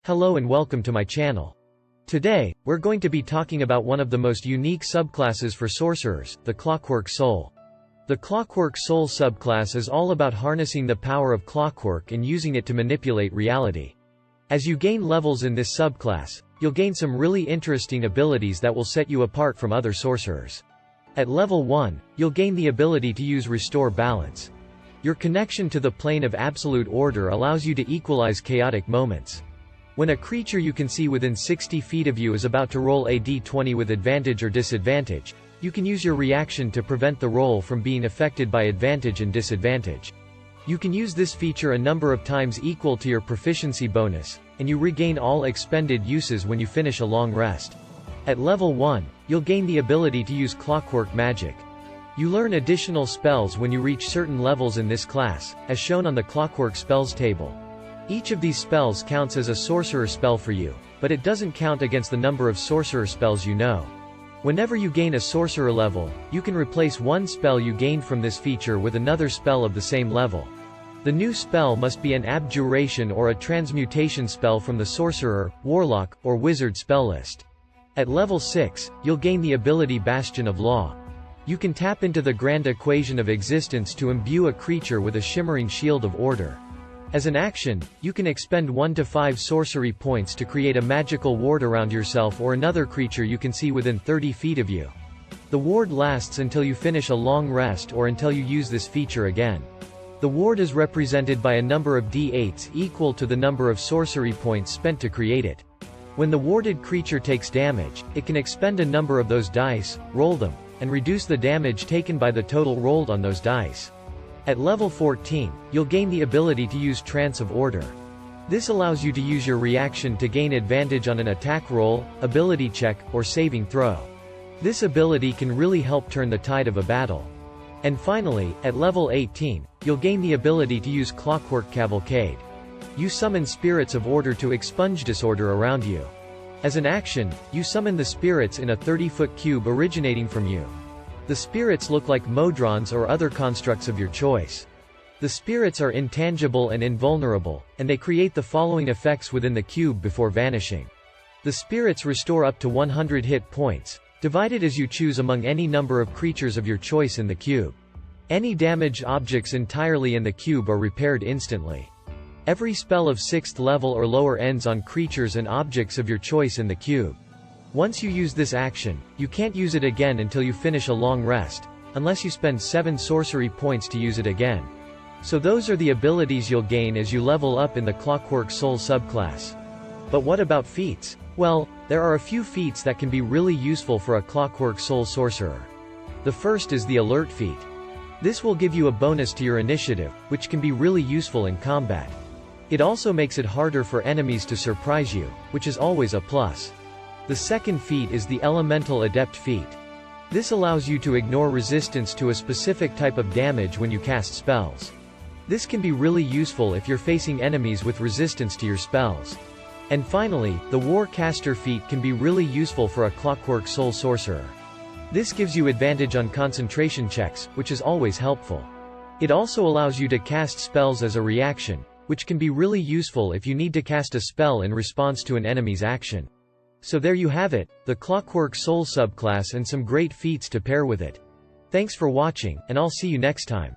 Hello and welcome to my channel. Today, we're going to be talking about one of the most unique subclasses for sorcerers, the Clockwork Soul. The Clockwork Soul subclass is all about harnessing the power of clockwork and using it to manipulate reality. As you gain levels in this subclass, you'll gain some really interesting abilities that will set you apart from other sorcerers. At level 1, you'll gain the ability to use Restore Balance. Your connection to the plane of absolute order allows you to equalize chaotic moments. When a creature you can see within 60 feet of you is about to roll a d20 with advantage or disadvantage, you can use your reaction to prevent the roll from being affected by advantage and disadvantage. You can use this feature a number of times equal to your proficiency bonus, and you regain all expended uses when you finish a long rest. At level 1, you'll gain the ability to use Clockwork Magic. You learn additional spells when you reach certain levels in this class, as shown on the Clockwork Spells table. Each of these spells counts as a sorcerer spell for you, but it doesn't count against the number of sorcerer spells you know. Whenever you gain a sorcerer level, you can replace one spell you gained from this feature with another spell of the same level. The new spell must be an abjuration or a transmutation spell from the sorcerer, warlock, or wizard spell list. At level 6, you'll gain the ability Bastion of Law. You can tap into the grand equation of existence to imbue a creature with a shimmering shield of order. As an action, you can expend 1 to 5 sorcery points to create a magical ward around yourself or another creature you can see within 30 feet of you. The ward lasts until you finish a long rest or until you use this feature again. The ward is represented by a number of d8s equal to the number of sorcery points spent to create it. When the warded creature takes damage, it can expend a number of those dice, roll them, and reduce the damage taken by the total rolled on those dice. At level 14, you'll gain the ability to use Trance of Order. This allows you to use your reaction to gain advantage on an attack roll, ability check, or saving throw. This ability can really help turn the tide of a battle. And finally, at level 18, you'll gain the ability to use Clockwork Cavalcade. You summon Spirits of Order to expunge disorder around you. As an action, you summon the spirits in a 30-foot cube originating from you. The spirits look like modrons or other constructs of your choice. The spirits are intangible and invulnerable, and they create the following effects within the cube before vanishing. The spirits restore up to 100 hit points, divided as you choose among any number of creatures of your choice in the cube. Any damaged objects entirely in the cube are repaired instantly. Every spell of 6th level or lower ends on creatures and objects of your choice in the cube. Once you use this action, you can't use it again until you finish a long rest, unless you spend 7 sorcery points to use it again. So those are the abilities you'll gain as you level up in the Clockwork Soul subclass. But what about feats? Well, there are a few feats that can be really useful for a Clockwork Soul sorcerer. The first is the Alert feat. This will give you a bonus to your initiative, which can be really useful in combat. It also makes it harder for enemies to surprise you, which is always a plus. The second feat is the Elemental Adept feat. This allows you to ignore resistance to a specific type of damage when you cast spells. This can be really useful if you're facing enemies with resistance to your spells. And finally, the Warcaster feat can be really useful for a Clockwork Soul sorcerer. This gives you advantage on concentration checks, which is always helpful. It also allows you to cast spells as a reaction, which can be really useful if you need to cast a spell in response to an enemy's action. So there you have it, the Clockwork Soul subclass and some great feats to pair with it. Thanks for watching, and I'll see you next time.